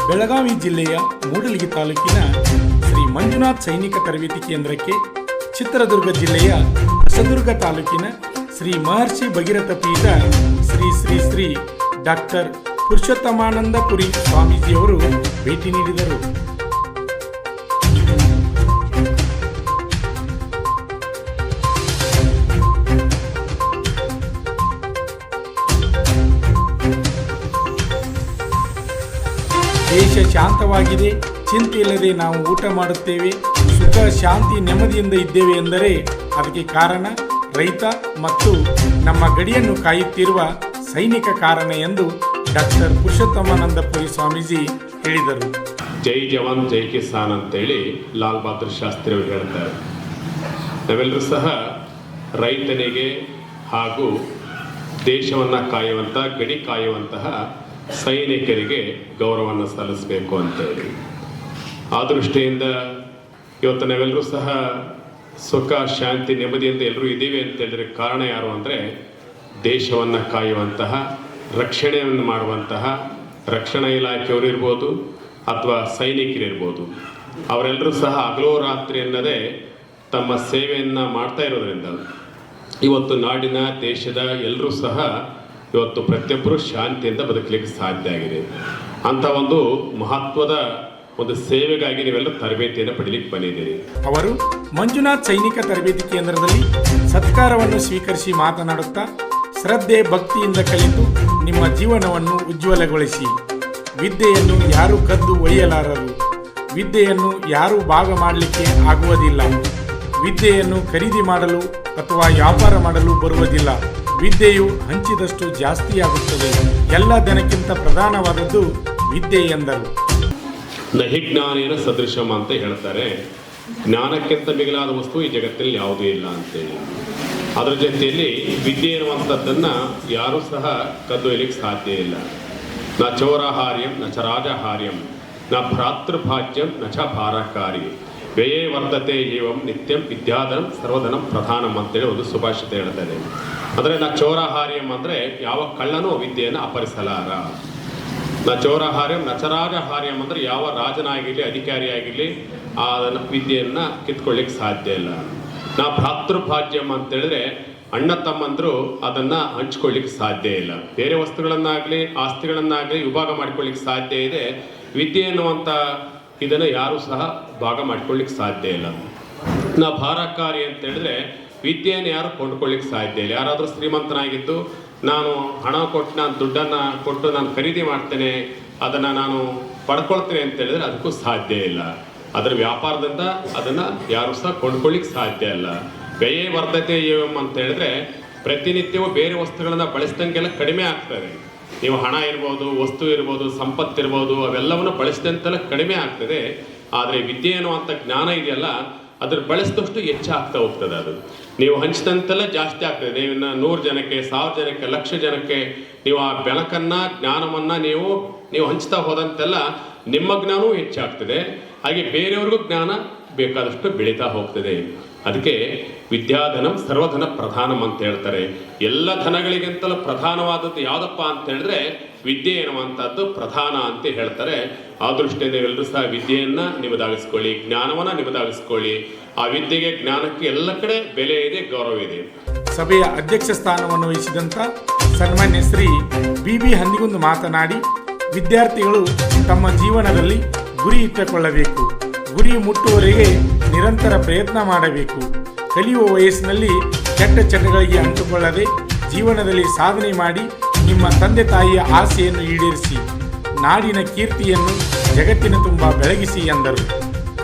ಬೆಳಗಾವಿ ಜಿಲ್ಲೆಯ ಮೂಡಲಗಿ ತಾಲೂಕಿನ ಶ್ರೀ ಮಂಜುನಾಥ್ ಸೈನಿಕ ತರಬೇತಿ ಕೇಂದ್ರಕ್ಕೆ ಚಿತ್ರದುರ್ಗ ಜಿಲ್ಲೆಯ ಹೊಸದುರ್ಗ ತಾಲೂಕಿನ ಶ್ರೀ ಮಹರ್ಷಿ ಭಗೀರಥ ಪೀಠ ಶ್ರೀ ಶ್ರೀ ಶ್ರೀ ಡಾಕ್ಟರ್ ಪುರುಷೋತ್ತಮಾನಂದ ಪುರಿ ಸ್ವಾಮೀಜಿಯವರು ಭೇಟಿ ನೀಡಿದರು. ದೇಶ ಶಾಂತವಾಗಿದೆ, ಚಿಂತೆ ಇಲ್ಲದೆ ನಾವು ಊಟ ಮಾಡುತ್ತೇವೆ, ಸುಖ ಶಾಂತಿ ನೆಮ್ಮದಿಯಿಂದ ಇದ್ದೇವೆ ಎಂದರೆ ಅದಕ್ಕೆ ಕಾರಣ ರೈತ ಮತ್ತು ನಮ್ಮ ಗಡಿಯನ್ನು ಕಾಯುತ್ತಿರುವ ಸೈನಿಕ ಕಾರಣ ಎಂದು ಡಾಕ್ಟರ್ ಪುರುಷೋತ್ತಮಾನಂದ ಪುರಿ ಸ್ವಾಮೀಜಿ ಹೇಳಿದರು. ಜೈ ಜವಾನ್ ಜೈ ಕಿಸಾನ್ ಅಂತೇಳಿ ಲಾಲ್ ಬಹದ್ದೂರ್ ಶಾಸ್ತ್ರಿ ಅವರು ಹೇಳ್ತಾರೆ. ನಾವೆಲ್ಲರೂ ಸಹ ರೈತನಿಗೆ ಹಾಗೂ ದೇಶವನ್ನು ಕಾಯುವಂಥ ಗಡಿ ಕಾಯುವಂತಹ ಸೈನಿಕರಿಗೆ ಗೌರವವನ್ನು ಸಲ್ಲಿಸಬೇಕು ಅಂತೇಳಿ ಆ ದೃಷ್ಟಿಯಿಂದ ಇವತ್ತು ನಾವೆಲ್ಲರೂ ಸಹ ಸುಖ ಶಾಂತಿ ನೆಮ್ಮದಿಯಿಂದ ಎಲ್ಲರೂ ಇದ್ದೀವಿ ಅಂತ ಹೇಳಿದ್ರೆ ಕಾರಣ ಯಾರು ಅಂದರೆ ದೇಶವನ್ನು ಕಾಯುವಂತಹ ರಕ್ಷಣೆಯನ್ನು ಮಾಡುವಂತಹ ರಕ್ಷಣಾ ಇಲಾಖೆಯವರು ಇರ್ಬೋದು ಅಥವಾ ಸೈನಿಕರಿರ್ಬೋದು, ಅವರೆಲ್ಲರೂ ಸಹ ಹಗಲು ರಾತ್ರಿ ಅನ್ನದೇ ತಮ್ಮ ಸೇವೆಯನ್ನು ಮಾಡ್ತಾ ಇರೋದ್ರಿಂದ ಇವತ್ತು ನಾಡಿನ ದೇಶದ ಎಲ್ಲರೂ ಸಹ ಇವತ್ತು ಪ್ರತಿಯೊಬ್ಬರು ಶಾಂತಿಯಿಂದ ಬದುಕಲಿಕ್ಕೆ ಸಾಧ್ಯ ಆಗಿದೆ. ಅಂಥ ಒಂದು ಮಹತ್ವದ ಒಂದು ಸೇವೆಗಾಗಿ ನೀವೆಲ್ಲ ತರಬೇತಿಯನ್ನು ಪಡೀಲಿಕ್ಕೆ ಬಂದಿದ್ದೀರಿ. ಅವರು ಮಂಜುನಾಥ್ ಸೈನಿಕ ತರಬೇತಿ ಕೇಂದ್ರದಲ್ಲಿ ಸತ್ಕಾರವನ್ನು ಸ್ವೀಕರಿಸಿ ಮಾತನಾಡುತ್ತಾ, ಶ್ರದ್ಧೆ ಭಕ್ತಿಯಿಂದ ಕಲಿತು ನಿಮ್ಮ ಜೀವನವನ್ನು ಉಜ್ವಲಗೊಳಿಸಿ. ವಿದ್ಯೆಯನ್ನು ಯಾರು ಕದ್ದು ಒಯ್ಯಲಾರರು, ವಿದ್ಯೆಯನ್ನು ಯಾರು ಭಾಗ ಮಾಡಲಿಕ್ಕೆ ಆಗುವುದಿಲ್ಲ, ವಿದ್ಯೆಯನ್ನು ಖರೀದಿ ಮಾಡಲು ಅಥವಾ ವ್ಯಾಪಾರ ಮಾಡಲು ಬರುವುದಿಲ್ಲ. ವಿದ್ಯೆಯು ಹಂಚಿದಷ್ಟು ಜಾಸ್ತಿಯಾಗುತ್ತದೆ. ಎಲ್ಲ ಧನಕ್ಕಿಂತ ಪ್ರಧಾನವಾದದ್ದು ವಿದ್ಯೆ ಎಂದರು. ನಹಿ ಜ್ಞಾನೇನ ಸದೃಶಂ ಅಂತ ಹೇಳ್ತಾರೆ. ಜ್ಞಾನಕ್ಕಿಂತ ಮಿಗಿಲಾದ ವಸ್ತು ಈ ಜಗತ್ತಲ್ಲಿ ಯಾವುದೂ ಇಲ್ಲ ಅಂತೇಳಿ. ಅದರ ಜೊತೆಯಲ್ಲಿ ವಿದ್ಯೆ ಎನ್ನುವಂಥದ್ದನ್ನು ಯಾರೂ ಸಹ ಕದ್ದೊಯ್ಯಲಿಕ್ಕೆ ಸಾಧ್ಯ ಇಲ್ಲ. ನ ಚೋರಹಾರ್ಯಂ ನ ಚ ರಾಜಹಾರ್ಯಂ ನ ಭ್ರಾತೃಭಾಜ್ಯಂ ನ ಚ ಭಾರಕಾರಿ ವ್ಯಯೇ ವರ್ತತೆ ಏವಂ ನಿತ್ಯಂ ವಿದ್ಯಾಧನಂ ಸರ್ವಧನಂ ಪ್ರಧಾನಂ ಅಂತೇಳಿ ಒಂದು ಸುಭಾಷಿತ ಹೇಳ್ತಾರೆ. ಅಂದರೆ ನ ಚೋರಹಾರ್ಯಂ ಅಂದರೆ ಯಾವ ಕಳ್ಳನೂ ವಿದ್ಯೆಯನ್ನು ಅಪಹರಿಸಲಾರ. ನ ಚೋರಹಾರ್ಯಂ ನ ಚ ರಾಜಹಾರ್ಯಂ ಅಂದರೆ ಯಾವ ರಾಜನಾಗಿರಲಿ ಅಧಿಕಾರಿಯಾಗಿರಲಿ ಆ ವಿದ್ಯೆಯನ್ನು ಕಿತ್ಕೊಳ್ಳಿಕ್ಕೆ ಸಾಧ್ಯ ಇಲ್ಲ. ನಾ ಭ್ರಾತೃಭಾಜ್ಯಂ ಅಂತೇಳಿದ್ರೆ ಅಣ್ಣ ತಮ್ಮಂದರು ಅದನ್ನು ಹಂಚ್ಕೊಳ್ಳಿಕ್ಕೆ ಸಾಧ್ಯ ಇಲ್ಲ. ಬೇರೆ ವಸ್ತುಗಳನ್ನಾಗಲಿ ಆಸ್ತಿಗಳನ್ನಾಗಲಿ ವಿಭಾಗ ಮಾಡ್ಕೊಳ್ಳಿಕ್ಕೆ ಸಾಧ್ಯ ಇದೆ. ವಿದ್ಯೆ ಎನ್ನುವಂಥ ಇದನ್ನು ಯಾರೂ ಸಹ ಭಾಗ ಮಾಡ್ಕೊಳ್ಳಿಕ್ಕೆ ಸಾಧ್ಯ ಇಲ್ಲ. ನಾ ಭಾರಕಾರಿ ಅಂತ ಹೇಳಿದ್ರೆ ವಿದ್ಯೆಯನ್ನು ಯಾರು ಕೊಂಡ್ಕೊಳ್ಳಿಕ್ಕೆ ಸಾಧ್ಯ ಇಲ್ಲ. ಯಾರಾದರೂ ಶ್ರೀಮಂತನಾಗಿದ್ದು ನಾನು ಹಣ ಕೊಟ್ಟು ನಾನು ದುಡ್ಡನ್ನು ಕೊಟ್ಟು ನಾನು ಖರೀದಿ ಮಾಡ್ತೇನೆ, ಅದನ್ನು ನಾನು ಪಡ್ಕೊಳ್ತೇನೆ ಅಂತ ಹೇಳಿದ್ರೆ ಅದಕ್ಕೂ ಸಾಧ್ಯ ಇಲ್ಲ. ಅದರ ವ್ಯಾಪಾರದಿಂದ ಅದನ್ನು ಯಾರು ಸಹ ಕೊಂಡ್ಕೊಳ್ಳಿಕ್ಕೆ ಸಾಧ್ಯ ಇಲ್ಲ. ವ್ಯಯೇ ವರ್ಧತೆ ಏವಂ ಅಂತ ಹೇಳಿದ್ರೆ ಪ್ರತಿನಿತ್ಯವೂ ಬೇರೆ ವಸ್ತುಗಳನ್ನು ಬಳಸಿದಂಗೆಲ್ಲ ಕಡಿಮೆ ಆಗ್ತದೆ. ನೀವು ಹಣ ಇರ್ಬೋದು, ವಸ್ತು ಇರ್ಬೋದು, ಸಂಪತ್ತಿರ್ಬೋದು, ಅವೆಲ್ಲವನ್ನು ಬಳಸಿದಂತೆಲ್ಲ ಕಡಿಮೆ ಆಗ್ತದೆ. ಆದರೆ ವಿದ್ಯೆ ಅನ್ನುವಂಥ ಜ್ಞಾನ ಇದೆಯಲ್ಲ ಅದ್ರ ಬಳಸಿದಷ್ಟು ಹೆಚ್ಚಾಗ್ತಾ ಹೋಗ್ತದೆ. ಅದು ನೀವು ಹಂಚಿದಂತೆಲ್ಲ ಜಾಸ್ತಿ ಆಗ್ತದೆ. ನೀವು 100 ಜನಕ್ಕೆ, 1000 ಜನಕ್ಕೆ, 1,00,000 ಜನಕ್ಕೆ ನೀವು ಆ ಬೆಳಕನ್ನು ಜ್ಞಾನವನ್ನು ನೀವು ಹಂಚ್ತಾ ಹೋದಂತೆಲ್ಲ ನಿಮ್ಮ ಜ್ಞಾನವೂ ಹೆಚ್ಚಾಗ್ತದೆ. ಹಾಗೆ ಬೇರೆಯವ್ರಿಗೂ ಜ್ಞಾನ ಬೇಕಾದಷ್ಟು ಬೆಳೀತಾ ಹೋಗ್ತದೆ. ಅದಕ್ಕೆ ವಿದ್ಯಾಧನಂ ಸರ್ವಧನ ಪ್ರಧಾನಂ ಅಂತ ಹೇಳ್ತಾರೆ. ಎಲ್ಲ ಧನಗಳಿಗಿಂತಲೂ ಪ್ರಧಾನವಾದದ್ದು ಯಾವುದಪ್ಪ ಅಂತ ಹೇಳಿದ್ರೆ ವಿದ್ಯೆ ಎನ್ನುವಂಥದ್ದು ಪ್ರಧಾನ ಅಂತ ಹೇಳ್ತಾರೆ. ಆ ದೃಷ್ಟಿಯಿಂದ ಎಲ್ಲರೂ ಸಹ ವಿದ್ಯೆಯನ್ನು ನಿಮ್ಮದಾಗಿಸ್ಕೊಳ್ಳಿ, ಜ್ಞಾನವನ್ನು ನಿಮ್ಮದಾಗಿಸ್ಕೊಳ್ಳಿ. ಆ ವಿದ್ಯೆಗೆ ಜ್ಞಾನಕ್ಕೆ ಎಲ್ಲ ಕಡೆ ಬೆಲೆ ಇದೆ, ಗೌರವ ಇದೆ. ಸಭೆಯ ಅಧ್ಯಕ್ಷ ಸ್ಥಾನವನ್ನು ವಹಿಸಿದಂಥ ಸನ್ಮಾನ್ಯ ಶ್ರೀ BB ಹಂದಿಗುಂದು ಮಾತನಾಡಿ, ವಿದ್ಯಾರ್ಥಿಗಳು ತಮ್ಮ ಜೀವನದಲ್ಲಿ ಗುರಿ ಇಟ್ಟುಕೊಳ್ಳಬೇಕು. ಗುರಿ ಮುಟ್ಟುವವರೆಗೆ ನಿರಂತರ ಪ್ರಯತ್ನ ಮಾಡಬೇಕು. ಕಲಿಯುವ ವಯಸ್ಸಿನಲ್ಲಿ ಕೆಟ್ಟ ಚಟಗಳಿಗೆ ಅಂಟುಕೊಳ್ಳದೆ ಜೀವನದಲ್ಲಿ ಸಾಧನೆ ಮಾಡಿ ನಿಮ್ಮ ತಂದೆ ತಾಯಿಯ ಆಸೆಯನ್ನು ಈಡೇರಿಸಿ ನಾಡಿನ ಕೀರ್ತಿಯನ್ನು ಜಗತ್ತಿನ ತುಂಬ ಬೆಳಗಿಸಿ ಎಂದರು.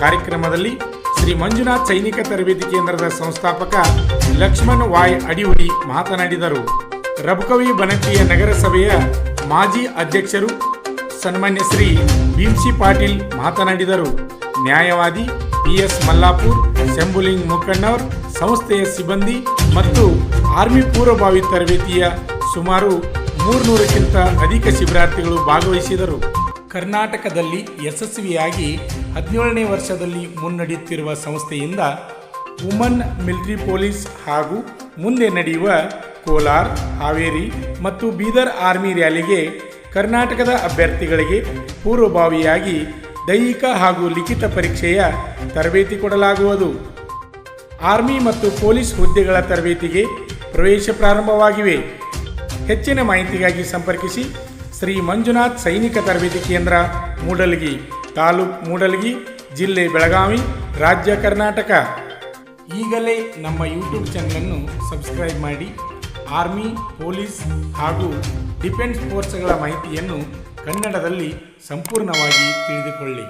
ಕಾರ್ಯಕ್ರಮದಲ್ಲಿ ಶ್ರೀ ಮಂಜುನಾಥ್ ಸೈನಿಕ ತರಬೇತಿ ಕೇಂದ್ರದ ಸಂಸ್ಥಾಪಕ ಲಕ್ಷ್ಮಣ್ ವಾಯ್ ಅಡಿಹುಡಿ ಮಾತನಾಡಿದರು. ರಬಕವಿ ಬನಟ್ಟಿಯ ನಗರಸಭೆಯ ಮಾಜಿ ಅಧ್ಯಕ್ಷರು ಸನ್ಮಾನ್ಯ ಶ್ರೀ ಭೀಮ್ಸಿ ಪಾಟೀಲ್ ಮಾತನಾಡಿದರು. ನ್ಯಾಯವಾದಿ PS ಮಲ್ಲಾಪುರ್, ಶಂಭುಲಿಂಗ್ ಮುಖಣ್ಣವರ್, ಸಂಸ್ಥೆಯ ಸಿಬ್ಬಂದಿ ಮತ್ತು ಆರ್ಮಿ ಪೂರ್ವಭಾವಿ ತರಬೇತಿಯ ಸುಮಾರು 300ಕ್ಕಿಂತ ಅಧಿಕ ಶಿಬಿರಾರ್ಥಿಗಳು ಭಾಗವಹಿಸಿದರು. ಕರ್ನಾಟಕದಲ್ಲಿ ಯಶಸ್ವಿಯಾಗಿ 17ನೇ ವರ್ಷದಲ್ಲಿ ಮುನ್ನಡೆಯುತ್ತಿರುವ ಸಂಸ್ಥೆಯಿಂದ ವುಮನ್ ಮಿಲಿಟರಿ ಪೊಲೀಸ್ ಹಾಗೂ ಮುಂದೆ ನಡೆಯುವ ಕೋಲಾರ, ಹಾವೇರಿ ಮತ್ತು ಬೀದರ್ ಆರ್ಮಿ ರ್ಯಾಲಿಗೆ ಕರ್ನಾಟಕದ ಅಭ್ಯರ್ಥಿಗಳಿಗೆ ಪೂರ್ವಭಾವಿಯಾಗಿ ದೈಹಿಕ ಹಾಗೂ ಲಿಖಿತ ಪರೀಕ್ಷೆಯ ತರಬೇತಿ ಕೊಡಲಾಗುವುದು. ಆರ್ಮಿ ಮತ್ತು ಪೊಲೀಸ್ ಹುದ್ದೆಗಳ ತರಬೇತಿಗೆ ಪ್ರವೇಶ ಪ್ರಾರಂಭವಾಗಿವೆ. ಹೆಚ್ಚಿನ ಮಾಹಿತಿಗಾಗಿ ಸಂಪರ್ಕಿಸಿ ಶ್ರೀ ಮಂಜುನಾಥ್ ಸೈನಿಕ ತರಬೇತಿ ಕೇಂದ್ರ, ಮೂಡಲಗಿ, ತಾಲೂಕು ಮೂಡಲಗಿ, ಜಿಲ್ಲೆ ಬೆಳಗಾವಿ, ರಾಜ್ಯ ಕರ್ನಾಟಕ. ಈಗಲೇ ನಮ್ಮ ಯೂಟ್ಯೂಬ್ ಚಾನಲನ್ನು ಸಬ್ಸ್ಕ್ರೈಬ್ ಮಾಡಿ ಆರ್ಮಿ, ಪೊಲೀಸ್ ಹಾಗೂ ಡಿಫೆನ್ಸ್ ಫೋರ್ಸ್ಗಳ ಮಾಹಿತಿಯನ್ನು ಕನ್ನಡದಲ್ಲಿ ಸಂಪೂರ್ಣವಾಗಿ ತಿಳಿದುಕೊಳ್ಳಿ.